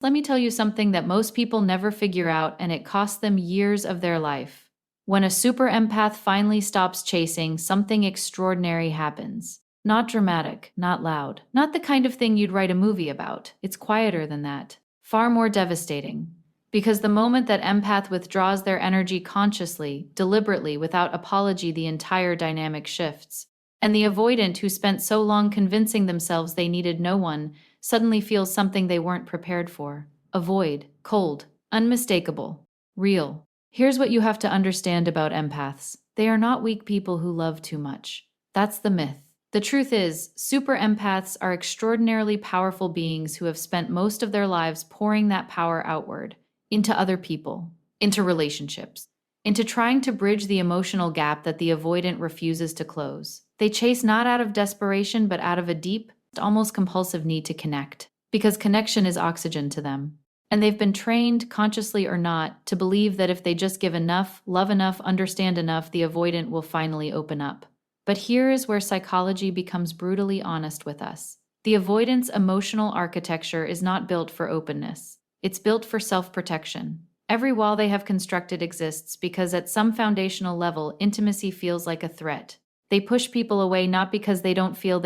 Let me tell you something that most people never figure out, and it costs them years of their life. When a super empath finally stops chasing, something extraordinary happens. Not dramatic, not loud, not the kind of thing you'd write a movie about. It's quieter than that. Far more devastating. Because the moment that empath withdraws their energy consciously, deliberately, without apology, the entire dynamic shifts. And the avoidant who spent so long convincing themselves they needed no one suddenly feels something they weren't prepared for. A void, cold, unmistakable, real. Here's what you have to understand about empaths. They are not weak people who love too much. That's the myth. The truth is, super empaths are extraordinarily powerful beings who have spent most of their lives pouring that power outward, into other people, into relationships, into trying to bridge the emotional gap that the avoidant refuses to close. They chase not out of desperation, but out of a deep, almost compulsive need to connect, because connection is oxygen to them. And they've been trained, consciously or not, to believe that if they just give enough, love enough, understand enough, the avoidant will finally open up. But here is where psychology becomes brutally honest with us. The avoidant's emotional architecture is not built for openness. It's built for self-protection. Every wall they have constructed exists because at some foundational level, intimacy feels like a threat. They push people away not because they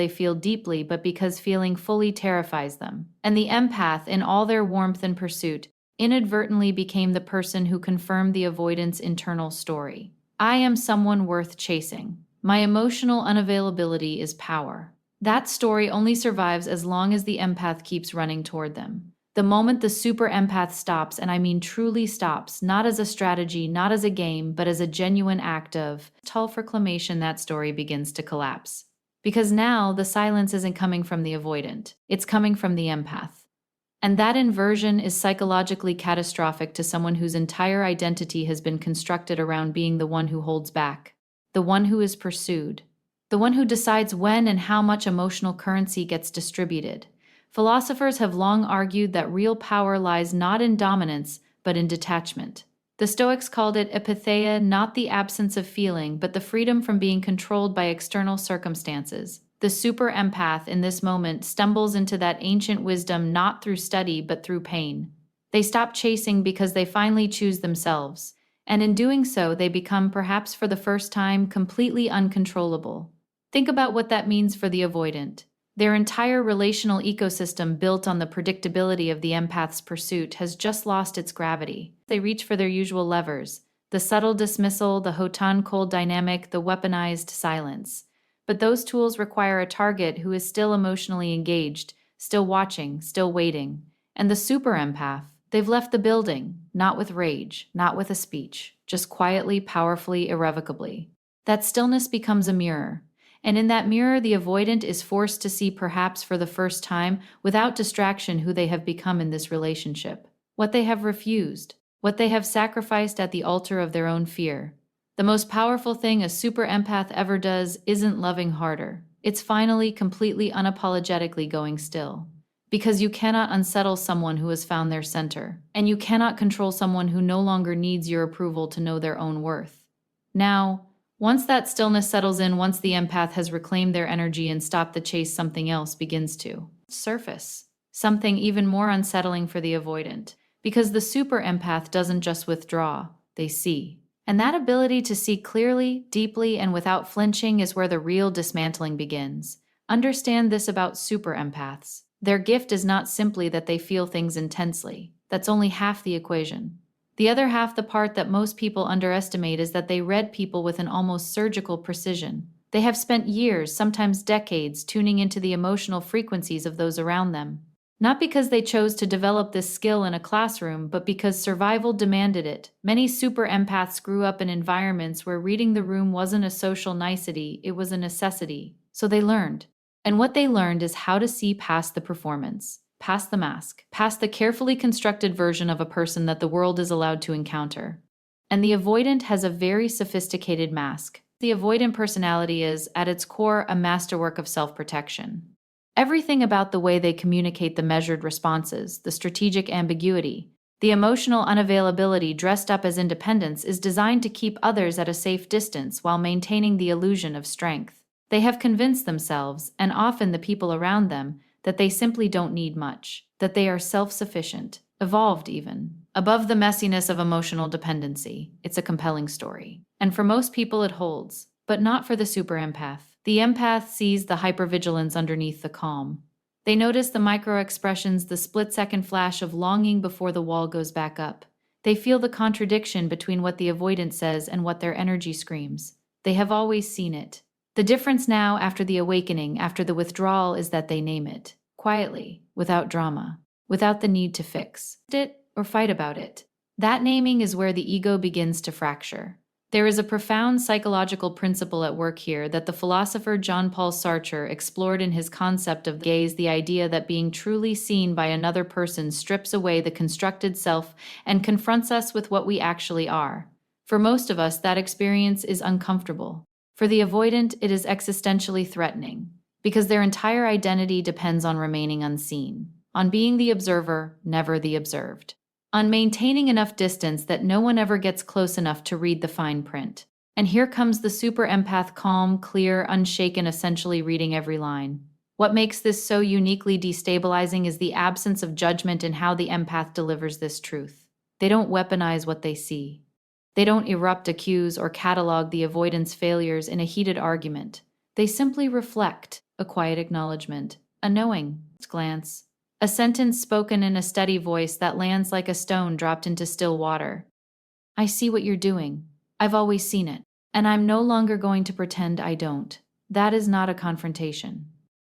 feel deeply, but because feeling fully terrifies them. And the empath, in all their warmth and pursuit, inadvertently became the person who confirmed the avoidant's internal story. I am someone worth chasing. My emotional unavailability is power. That story only survives as long as the empath keeps running toward them. The moment the super empath stops, and I mean truly stops, not as a strategy, not as a game, but as a genuine act of self-reclamation, that story begins to collapse. Because now the silence isn't coming from the avoidant, it's coming from the empath. And that inversion is psychologically catastrophic to someone whose entire identity has been constructed around being the one who holds back, the one who is pursued, the one who decides when and how much emotional currency gets distributed. Philosophers have long argued that real power lies not in dominance, but in detachment. The Stoics called it epitheia, not the absence of feeling, but the freedom from being controlled by external circumstances. The super empath in this moment stumbles into that ancient wisdom not through study, but through pain. They stop chasing because they finally choose themselves, and in doing so, they become, perhaps for the first time, completely uncontrollable. Think about what that means for the avoidant. Their entire relational ecosystem built on the predictability of the empath's pursuit has just lost its gravity. They reach for their usual levers, the subtle dismissal, the hotan cold dynamic, the weaponized silence. But those tools require a target who is still emotionally engaged, still watching, still waiting. And the super empath, they've left the building, not with rage, not with a speech, just quietly, powerfully, irrevocably. That stillness becomes a mirror. And in that mirror, the avoidant is forced to see, perhaps for the first time, without distraction, who they have become in this relationship, what they have refused, what they have sacrificed at the altar of their own fear. The most powerful thing a super empath ever does isn't loving harder. It's finally, completely, unapologetically going still. Because you cannot unsettle someone who has found their center, and you cannot control someone who no longer needs your approval to know their own worth. Now, once that stillness settles in, once the empath has reclaimed their energy and stopped the chase, something else begins to surface. Something even more unsettling for the avoidant. Because the super empath doesn't just withdraw, they see. And that ability to see clearly, deeply, and without flinching is where the real dismantling begins. Understand this about super empaths. Their gift is not simply that they feel things intensely. That's only half the equation. The other half, the part that most people underestimate, is that they read people with an almost surgical precision. They have spent years, sometimes decades, tuning into the emotional frequencies of those around them. Not because they chose to develop this skill in a classroom, but because survival demanded it. Many super empaths grew up in environments where reading the room wasn't a social nicety, it was a necessity. So they learned. And what they learned is how to see past the performance, past the mask, past the carefully constructed version of a person that the world is allowed to encounter. And the avoidant has a very sophisticated mask. The avoidant personality is, at its core, a masterwork of self-protection. Everything about the way they communicate, the measured responses, the strategic ambiguity, the emotional unavailability dressed up as independence, is designed to keep others at a safe distance while maintaining the illusion of strength. They have convinced themselves, and often the people around them, that they simply don't need much, that they are self-sufficient, evolved even. Above the messiness of emotional dependency, it's a compelling story. And for most people, it holds, but not for the super empath. The empath sees the hypervigilance underneath the calm. They notice the micro expressions, the split-second flash of longing before the wall goes back up. They feel the contradiction between what the avoidant says and what their energy screams. They have always seen it. The difference now, after the awakening, after the withdrawal, is that they name it. Quietly, without drama, without the need to fix it or fight about it. That naming is where the ego begins to fracture. There is a profound psychological principle at work here that the philosopher Jean-Paul Sartre explored in his concept of gaze, the idea that being truly seen by another person strips away the constructed self and confronts us with what we actually are. For most of us, that experience is uncomfortable. For the avoidant, it is existentially threatening, because their entire identity depends on remaining unseen, on being the observer, never the observed, on maintaining enough distance that no one ever gets close enough to read the fine print. And here comes the super empath, calm, clear, unshaken, essentially reading every line. What makes this so uniquely destabilizing is the absence of judgment in how the empath delivers this truth. They don't weaponize what they see. They don't erupt, accuse, or catalog the avoidance failures in a heated argument. They simply reflect, a quiet acknowledgement, a knowing glance, a sentence spoken in a steady voice that lands like a stone dropped into still water. I see what you're doing. I've always seen it, and I'm no longer going to pretend I don't. That is not a confrontation.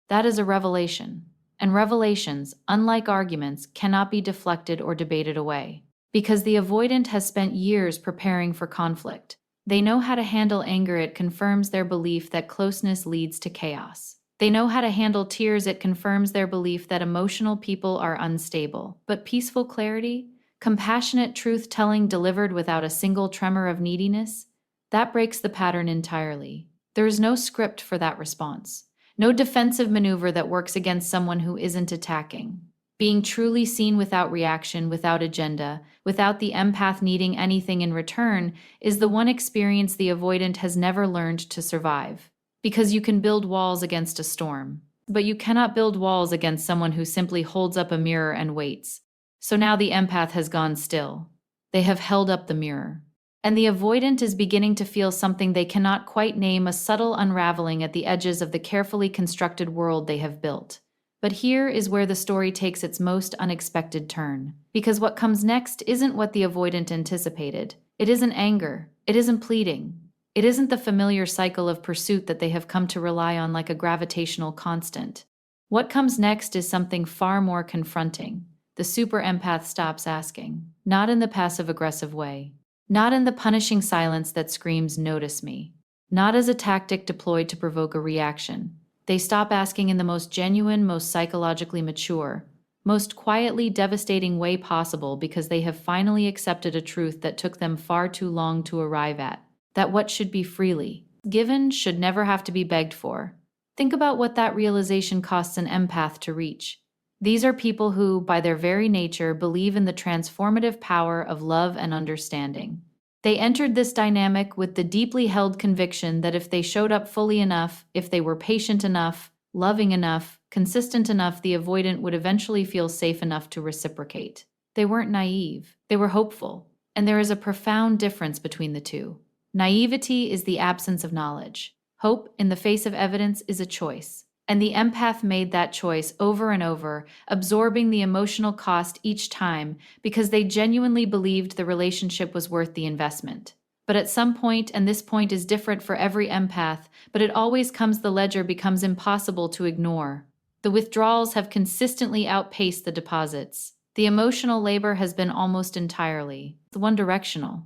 That is a revelation. And revelations, unlike arguments, cannot be deflected or debated away. Because the avoidant has spent years preparing for conflict. They know how to handle anger. It confirms their belief that closeness leads to chaos. They know how to handle tears. It confirms their belief that emotional people are unstable. But peaceful clarity, compassionate truth-telling delivered without a single tremor of neediness, that breaks the pattern entirely. There is no script for that response. No defensive maneuver that works against someone who isn't attacking. Being truly seen without reaction, without agenda, without the empath needing anything in return, is the one experience the avoidant has never learned to survive. Because you can build walls against a storm, but you cannot build walls against someone who simply holds up a mirror and waits. So now the empath has gone still. They have held up the mirror. And the avoidant is beginning to feel something they cannot quite name, a subtle unraveling at the edges of the carefully constructed world they have built. But here is where the story takes its most unexpected turn. Because what comes next isn't what the avoidant anticipated. It isn't anger. It isn't pleading. It isn't the familiar cycle of pursuit that they have come to rely on like a gravitational constant. What comes next is something far more confronting. The super empath stops asking, not in the passive-aggressive way, not in the punishing silence that screams, "Notice me," not as a tactic deployed to provoke a reaction. They stop asking in the most genuine, most psychologically mature, most quietly devastating way possible, because they have finally accepted a truth that took them far too long to arrive at. That what should be freely given should never have to be begged for. Think about what that realization costs an empath to reach. These are people who, by their very nature, believe in the transformative power of love and understanding. They entered this dynamic with the deeply held conviction that if they showed up fully enough, if they were patient enough, loving enough, consistent enough, the avoidant would eventually feel safe enough to reciprocate. They weren't naive, they were hopeful. And there is a profound difference between the two. Naivety is the absence of knowledge. Hope, in the face of evidence, is a choice. And the empath made that choice over and over, absorbing the emotional cost each time because they genuinely believed the relationship was worth the investment. But at some point, and this point is different for every empath, but it always comes, the ledger becomes impossible to ignore. The withdrawals have consistently outpaced the deposits. The emotional labor has been almost entirely one-directional.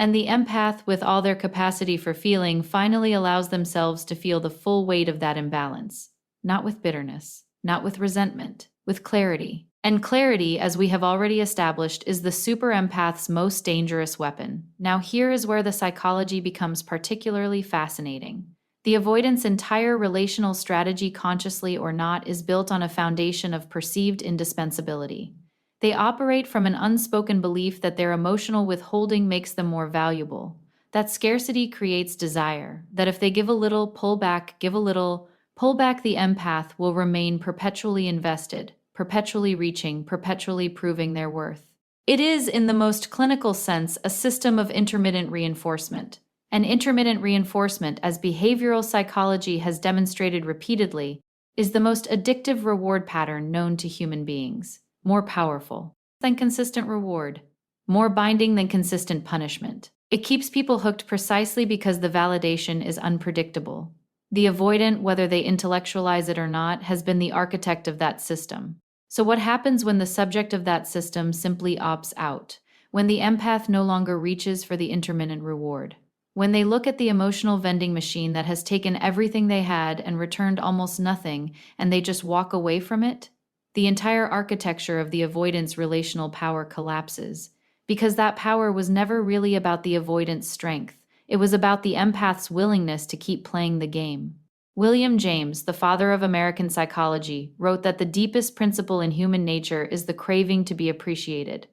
And the empath, with all their capacity for feeling, finally allows themselves to feel the full weight of that imbalance. Not with bitterness, not with resentment, with clarity. And clarity, as we have already established, is the super empath's most dangerous weapon. Now here is where the psychology becomes particularly fascinating. The avoidant's entire relational strategy, consciously or not, is built on a foundation of perceived indispensability. They operate from an unspoken belief that their emotional withholding makes them more valuable. That scarcity creates desire, that if they give a little, pull back, give a little, pull back, the empath will remain perpetually invested, perpetually reaching, perpetually proving their worth. It is, in the most clinical sense, a system of intermittent reinforcement. And intermittent reinforcement, as behavioral psychology has demonstrated repeatedly, is the most addictive reward pattern known to human beings. More powerful than consistent reward, more binding than consistent punishment. It keeps people hooked precisely because the validation is unpredictable. The avoidant, whether they intellectualize it or not, has been the architect of that system. So what happens when the subject of that system simply opts out? When the empath no longer reaches for the intermittent reward? When they look at the emotional vending machine that has taken everything they had and returned almost nothing, and they just walk away from it? The entire architecture of the avoidance relational power collapses, because that power was never really about the avoidant's strength. It was about the empath's willingness to keep playing the game. William James, the father of American psychology, wrote that the deepest principle in human nature is the craving to be appreciated.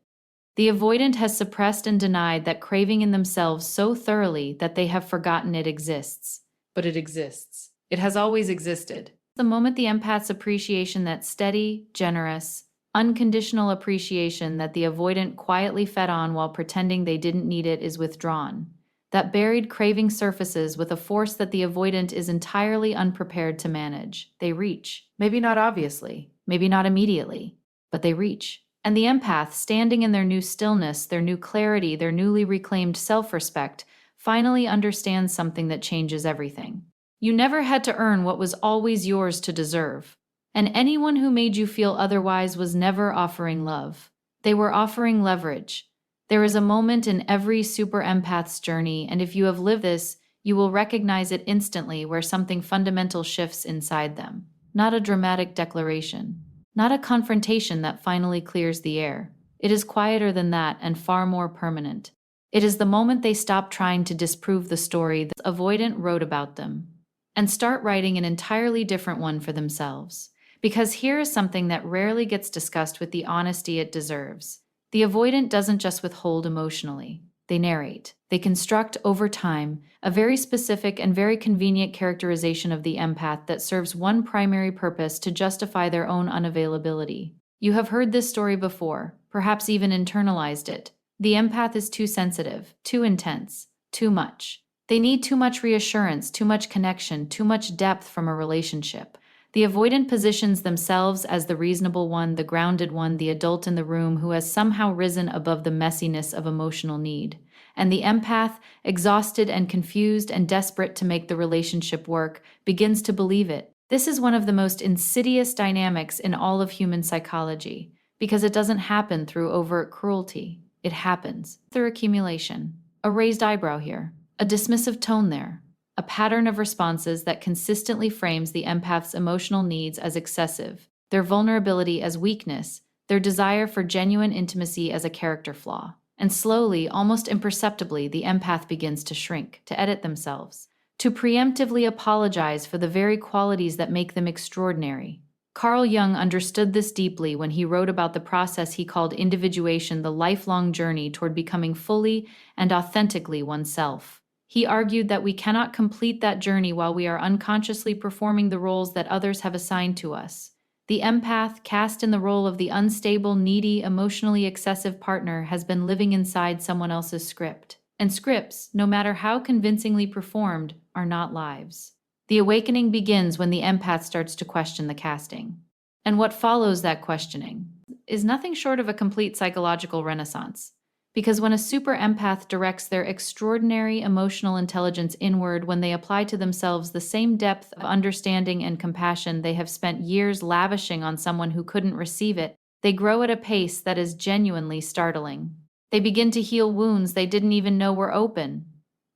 The avoidant has suppressed and denied that craving in themselves so thoroughly that they have forgotten it exists. But it exists. It has always existed. The moment the empath's appreciation, that steady, generous, unconditional appreciation that the avoidant quietly fed on while pretending they didn't need it, is withdrawn, that buried craving surfaces with a force that the avoidant is entirely unprepared to manage. They reach. Maybe not obviously, maybe not immediately, but they reach. And the empath, standing in their new stillness, their new clarity, their newly reclaimed self-respect, finally understands something that changes everything. You never had to earn what was always yours to deserve. And anyone who made you feel otherwise was never offering love. They were offering leverage. There is a moment in every super empath's journey, and if you have lived this, you will recognize it instantly, where something fundamental shifts inside them. Not a dramatic declaration, not a confrontation that finally clears the air. It is quieter than that and far more permanent. It is the moment they stop trying to disprove the story the avoidant wrote about them and start writing an entirely different one for themselves. Because here is something that rarely gets discussed with the honesty it deserves. The avoidant doesn't just withhold emotionally. They narrate. They construct, over time, a very specific and very convenient characterization of the empath that serves one primary purpose: to justify their own unavailability. You have heard this story before, perhaps even internalized it. The empath is too sensitive, too intense, too much. They need too much reassurance, too much connection, too much depth from a relationship. The avoidant positions themselves as the reasonable one, the grounded one, the adult in the room who has somehow risen above the messiness of emotional need. And the empath, exhausted and confused and desperate to make the relationship work, begins to believe it. This is one of the most insidious dynamics in all of human psychology, because it doesn't happen through overt cruelty. It happens through accumulation. A raised eyebrow here, a dismissive tone there, a pattern of responses that consistently frames the empath's emotional needs as excessive, their vulnerability as weakness, their desire for genuine intimacy as a character flaw. And slowly, almost imperceptibly, the empath begins to shrink, to edit themselves, to preemptively apologize for the very qualities that make them extraordinary. Carl Jung understood this deeply when he wrote about the process he called individuation, the lifelong journey toward becoming fully and authentically oneself. He argued that we cannot complete that journey while we are unconsciously performing the roles that others have assigned to us. The empath, cast in the role of the unstable, needy, emotionally excessive partner, has been living inside someone else's script. And scripts, no matter how convincingly performed, are not lives. The awakening begins when the empath starts to question the casting. And what follows that questioning is nothing short of a complete psychological renaissance. Because when a super empath directs their extraordinary emotional intelligence inward, when they apply to themselves the same depth of understanding and compassion they have spent years lavishing on someone who couldn't receive it, they grow at a pace that is genuinely startling. They begin to heal wounds they didn't even know were open.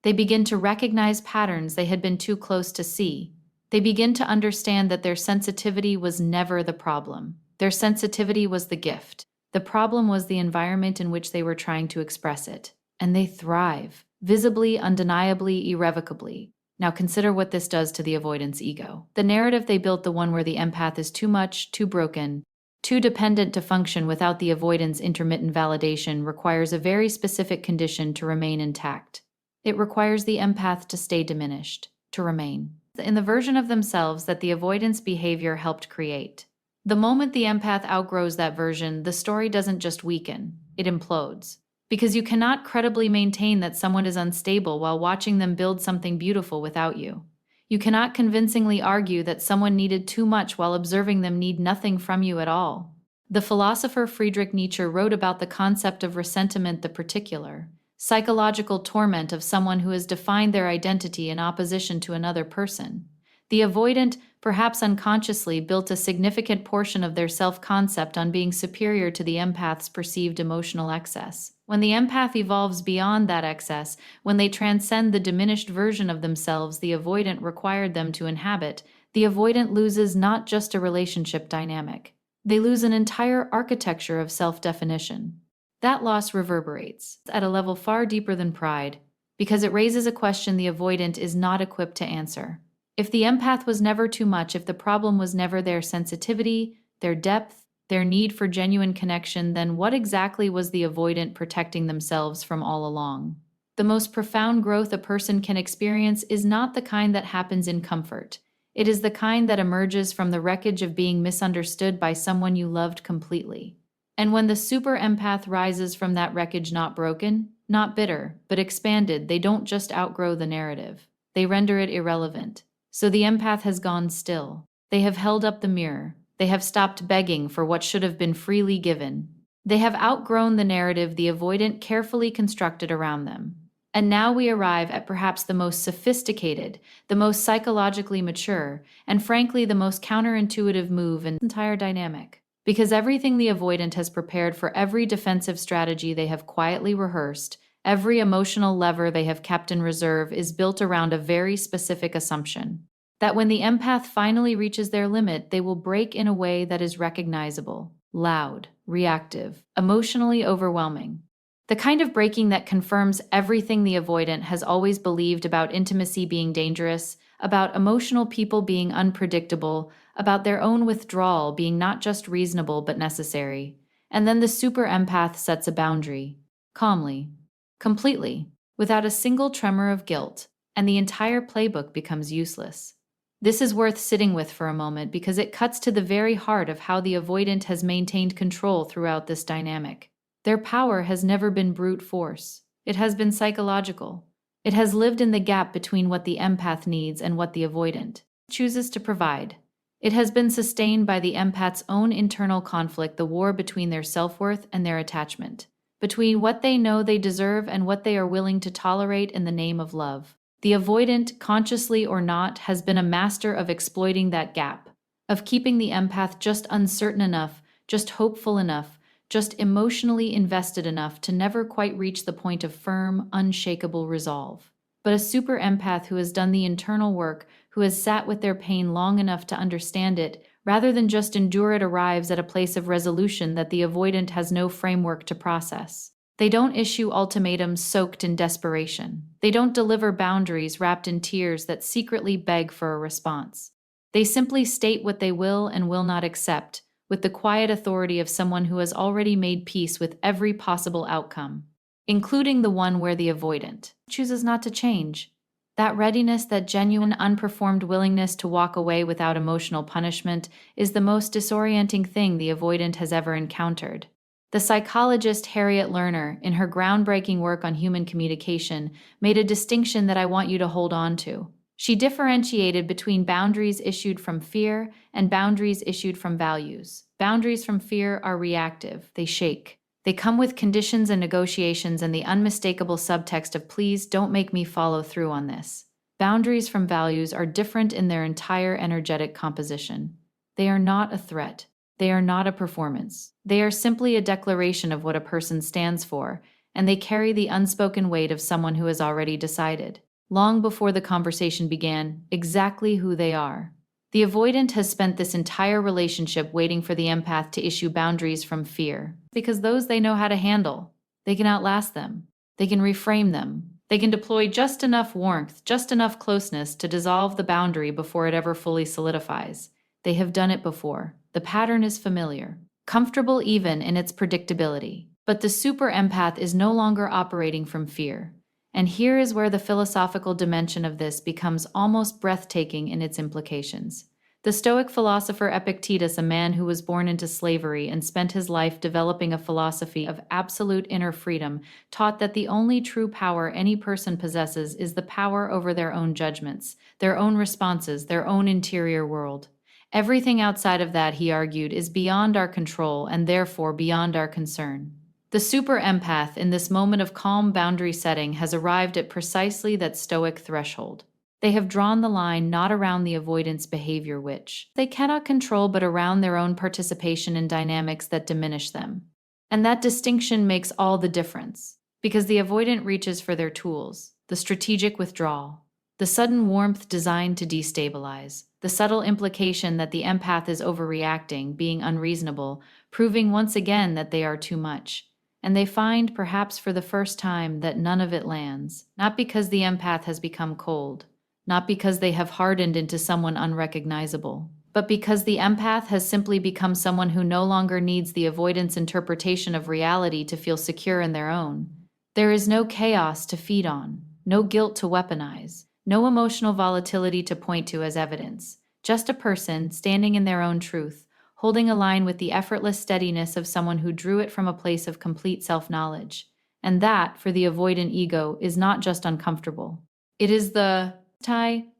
They begin to recognize patterns they had been too close to see. They begin to understand that their sensitivity was never the problem. Their sensitivity was the gift. The problem was the environment in which they were trying to express it. And they thrive, visibly, undeniably, irrevocably. Now consider what this does to the avoidance ego. The narrative they built, the one where the empath is too much, too broken, too dependent to function without the avoidance intermittent validation, requires a very specific condition to remain intact. It requires the empath to stay diminished, to remain in the version of themselves that the avoidance behavior helped create. The moment the empath outgrows that version, the story doesn't just weaken, it implodes. Because you cannot credibly maintain that someone is unstable while watching them build something beautiful without you. You cannot convincingly argue that someone needed too much while observing them need nothing from you at all. The philosopher Friedrich Nietzsche wrote about the concept of ressentiment, the particular, psychological torment of someone who has defined their identity in opposition to another person. The avoidant, perhaps unconsciously, built a significant portion of their self-concept on being superior to the empath's perceived emotional excess. When the empath evolves beyond that excess, when they transcend the diminished version of themselves the avoidant required them to inhabit, the avoidant loses not just a relationship dynamic. They lose an entire architecture of self-definition. That loss reverberates at a level far deeper than pride, because it raises a question the avoidant is not equipped to answer. If the empath was never too much, if the problem was never their sensitivity, their depth, their need for genuine connection, then what exactly was the avoidant protecting themselves from all along? The most profound growth a person can experience is not the kind that happens in comfort. It is the kind that emerges from the wreckage of being misunderstood by someone you loved completely. And when the super empath rises from that wreckage not broken, not bitter, but expanded, they don't just outgrow the narrative. They render it irrelevant. So the empath has gone still. They have held up the mirror. They have stopped begging for what should have been freely given. They have outgrown the narrative the avoidant carefully constructed around them. And now we arrive at perhaps the most sophisticated, the most psychologically mature, and frankly the most counterintuitive move in the entire dynamic. Because everything the avoidant has prepared for, every defensive strategy they have quietly rehearsed, every emotional lever they have kept in reserve is built around a very specific assumption: that when the empath finally reaches their limit, they will break in a way that is recognizable, loud, reactive, emotionally overwhelming. The kind of breaking that confirms everything the avoidant has always believed about intimacy being dangerous, about emotional people being unpredictable, about their own withdrawal being not just reasonable but necessary. And then the super empath sets a boundary, calmly, completely, without a single tremor of guilt, and the entire playbook becomes useless. This is worth sitting with for a moment because it cuts to the very heart of how the avoidant has maintained control throughout this dynamic. Their power has never been brute force. It has been psychological. It has lived in the gap between what the empath needs and what the avoidant chooses to provide. It has been sustained by the empath's own internal conflict, the war between their self-worth and their attachment, between what they know they deserve and what they are willing to tolerate in the name of love. The avoidant, consciously or not, has been a master of exploiting that gap, of keeping the empath just uncertain enough, just hopeful enough, just emotionally invested enough to never quite reach the point of firm, unshakable resolve. But a super empath who has done the internal work, who has sat with their pain long enough to understand it, rather than just endure it, arrives at a place of resolution that the avoidant has no framework to process. They don't issue ultimatums soaked in desperation. They don't deliver boundaries wrapped in tears that secretly beg for a response. They simply state what they will and will not accept, with the quiet authority of someone who has already made peace with every possible outcome, including the one where the avoidant chooses not to change. That readiness, that genuine, unperformed willingness to walk away without emotional punishment, is the most disorienting thing the avoidant has ever encountered. The psychologist Harriet Lerner, in her groundbreaking work on human communication, made a distinction that I want you to hold on to. She differentiated between boundaries issued from fear and boundaries issued from values. Boundaries from fear are reactive, they shake. They come with conditions and negotiations and the unmistakable subtext of "please don't make me follow through on this." Boundaries from values are different in their entire energetic composition. They are not a threat. They are not a performance. They are simply a declaration of what a person stands for, and they carry the unspoken weight of someone who has already decided, long before the conversation began, exactly who they are. The avoidant has spent this entire relationship waiting for the empath to issue boundaries from fear, because those they know how to handle. They can outlast them. They can reframe them. They can deploy just enough warmth, just enough closeness to dissolve the boundary before it ever fully solidifies. They have done it before. The pattern is familiar, comfortable even in its predictability. But the super empath is no longer operating from fear. And here is where the philosophical dimension of this becomes almost breathtaking in its implications. The Stoic philosopher Epictetus, a man who was born into slavery and spent his life developing a philosophy of absolute inner freedom, taught that the only true power any person possesses is the power over their own judgments, their own responses, their own interior world. Everything outside of that, he argued, is beyond our control and therefore beyond our concern. The super empath, in this moment of calm boundary setting, has arrived at precisely that Stoic threshold. They have drawn the line not around the avoidance behavior which they cannot control, but around their own participation in dynamics that diminish them. And that distinction makes all the difference, because the avoidant reaches for their tools, the strategic withdrawal, the sudden warmth designed to destabilize, the subtle implication that the empath is overreacting, being unreasonable, proving once again that they are too much. And they find, perhaps for the first time, that none of it lands, not because the empath has become cold, not because they have hardened into someone unrecognizable, but because the empath has simply become someone who no longer needs the avoidance interpretation of reality to feel secure in their own. There is no chaos to feed on, no guilt to weaponize, no emotional volatility to point to as evidence, just a person standing in their own truth, holding a line with the effortless steadiness of someone who drew it from a place of complete self-knowledge. And that, for the avoidant ego, is not just uncomfortable. It is the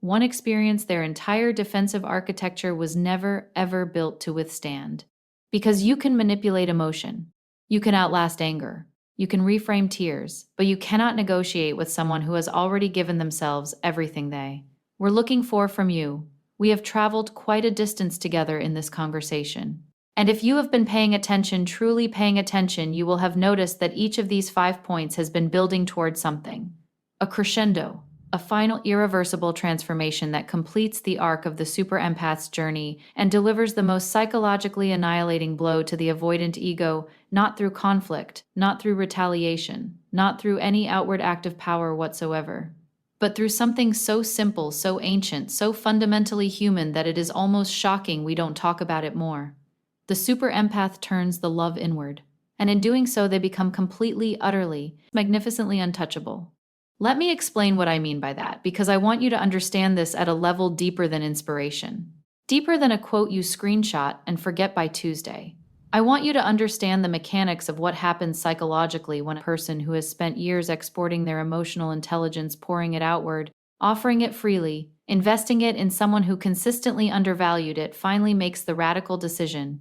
one experience their entire defensive architecture was never, ever built to withstand. Because you can manipulate emotion, you can outlast anger, you can reframe tears, but you cannot negotiate with someone who has already given themselves everything they were looking for from you. We have traveled quite a distance together in this conversation. And if you have been paying attention, truly paying attention, you will have noticed that each of these 5 points has been building towards something. A crescendo, a final irreversible transformation that completes the arc of the super empath's journey and delivers the most psychologically annihilating blow to the avoidant ego, not through conflict, not through retaliation, not through any outward act of power whatsoever, but through something so simple, so ancient, so fundamentally human that it is almost shocking we don't talk about it more. The super empath turns the love inward, and in doing so they become completely, utterly, magnificently untouchable. Let me explain what I mean by that, because I want you to understand this at a level deeper than inspiration. Deeper than a quote you screenshot and forget by Tuesday. I want you to understand the mechanics of what happens psychologically when a person who has spent years exporting their emotional intelligence, pouring it outward, offering it freely, investing it in someone who consistently undervalued it, finally makes the radical decision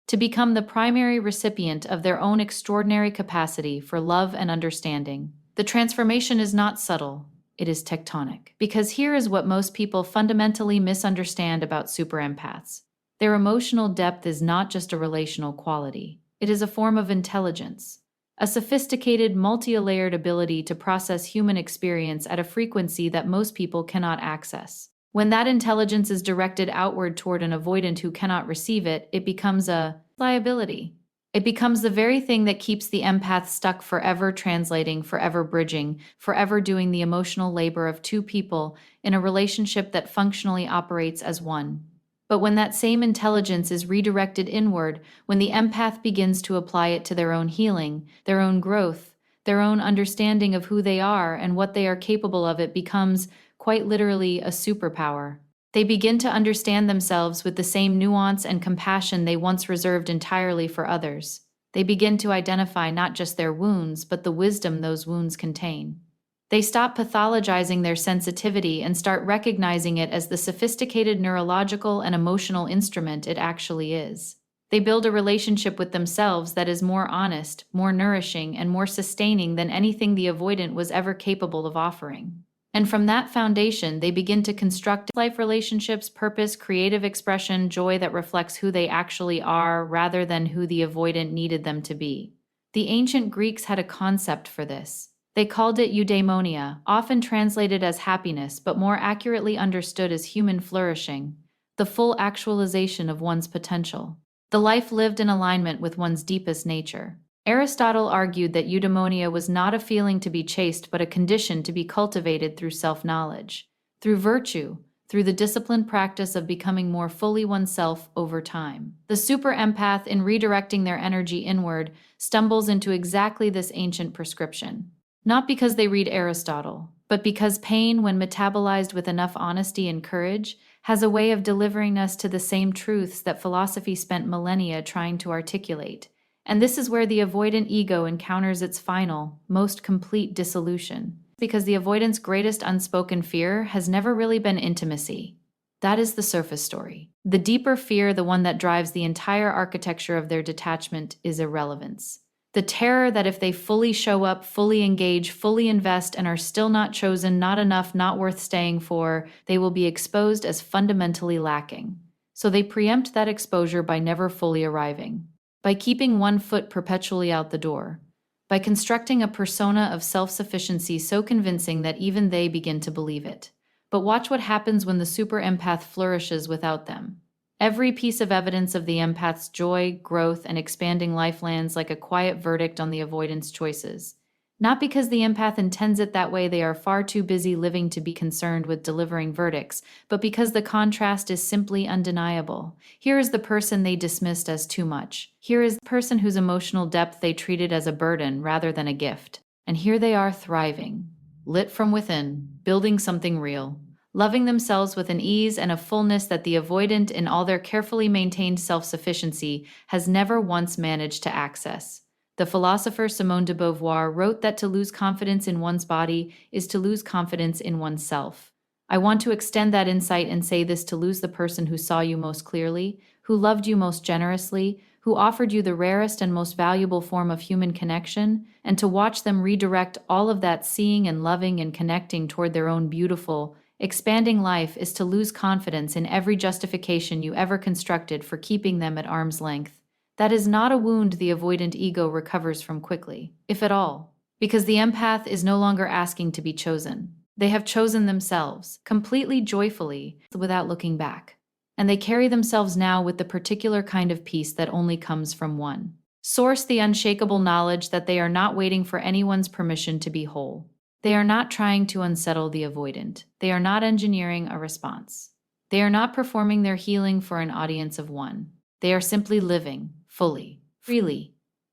to become the primary recipient of their own extraordinary capacity for love and understanding. The transformation is not subtle, it is tectonic. Because here is what most people fundamentally misunderstand about super empaths. Their emotional depth is not just a relational quality, it is a form of intelligence, a sophisticated, multi-layered ability to process human experience at a frequency that most people cannot access. When that intelligence is directed outward toward an avoidant who cannot receive it, it becomes a liability. It becomes the very thing that keeps the empath stuck, forever translating, forever bridging, forever doing the emotional labor of two people in a relationship that functionally operates as one. But when that same intelligence is redirected inward, when the empath begins to apply it to their own healing, their own growth, their own understanding of who they are and what they are capable of, it becomes, quite literally, a superpower. They begin to understand themselves with the same nuance and compassion they once reserved entirely for others. They begin to identify not just their wounds, but the wisdom those wounds contain. They stop pathologizing their sensitivity and start recognizing it as the sophisticated neurological and emotional instrument it actually is. They build a relationship with themselves that is more honest, more nourishing, and more sustaining than anything the avoidant was ever capable of offering. And from that foundation, they begin to construct life relationships, purpose, creative expression, joy that reflects who they actually are rather than who the avoidant needed them to be. The ancient Greeks had a concept for this. They called it eudaimonia, often translated as happiness, but more accurately understood as human flourishing, the full actualization of one's potential, the life lived in alignment with one's deepest nature. Aristotle argued that eudaimonia was not a feeling to be chased, but a condition to be cultivated through self-knowledge, through virtue, through the disciplined practice of becoming more fully oneself over time. The super empath, in redirecting their energy inward, stumbles into exactly this ancient prescription. Not because they read Aristotle, but because pain, when metabolized with enough honesty and courage, has a way of delivering us to the same truths that philosophy spent millennia trying to articulate. And this is where the avoidant ego encounters its final, most complete dissolution. Because the avoidant's greatest unspoken fear has never really been intimacy. That is the surface story. The deeper fear, the one that drives the entire architecture of their detachment, is irrelevance. The terror that if they fully show up, fully engage, fully invest, and are still not chosen, not enough, not worth staying for, they will be exposed as fundamentally lacking. So they preempt that exposure by never fully arriving, by keeping one foot perpetually out the door, by constructing a persona of self-sufficiency so convincing that even they begin to believe it. But watch what happens when the super empath flourishes without them. Every piece of evidence of the empath's joy, growth, and expanding life lands like a quiet verdict on the avoidance choices. Not because the empath intends it that way, they are far too busy living to be concerned with delivering verdicts, but because the contrast is simply undeniable. Here is the person they dismissed as too much. Here is the person whose emotional depth they treated as a burden rather than a gift. And here they are thriving, lit from within, building something real. Loving themselves with an ease and a fullness that the avoidant, in all their carefully maintained self-sufficiency, has never once managed to access. The philosopher Simone de Beauvoir wrote that to lose confidence in one's body is to lose confidence in oneself. I want to extend that insight and say this: to lose the person who saw you most clearly, who loved you most generously, who offered you the rarest and most valuable form of human connection, and to watch them redirect all of that seeing and loving and connecting toward their own beautiful, expanding life, is to lose confidence in every justification you ever constructed for keeping them at arm's length. That is not a wound the avoidant ego recovers from quickly, if at all, because the empath is no longer asking to be chosen. They have chosen themselves, completely joyfully, without looking back. And they carry themselves now with the particular kind of peace that only comes from one source: the unshakable knowledge that they are not waiting for anyone's permission to be whole. They are not trying to unsettle the avoidant. They are not engineering a response. They are not performing their healing for an audience of one. They are simply living, fully, freely,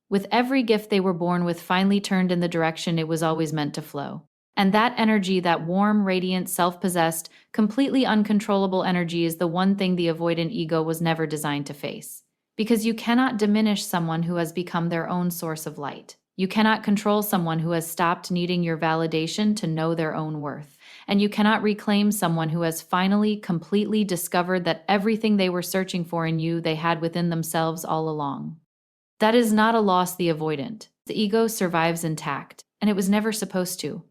with every gift they were born with finely turned in the direction it was always meant to flow. And that energy, that warm, radiant, self-possessed, completely uncontrollable energy, is the one thing the avoidant ego was never designed to face. Because you cannot diminish someone who has become their own source of light. You cannot control someone who has stopped needing your validation to know their own worth. And you cannot reclaim someone who has finally, completely discovered that everything they were searching for in you they had within themselves all along. That is not a loss the avoidant. The ego survives intact, and it was never supposed to.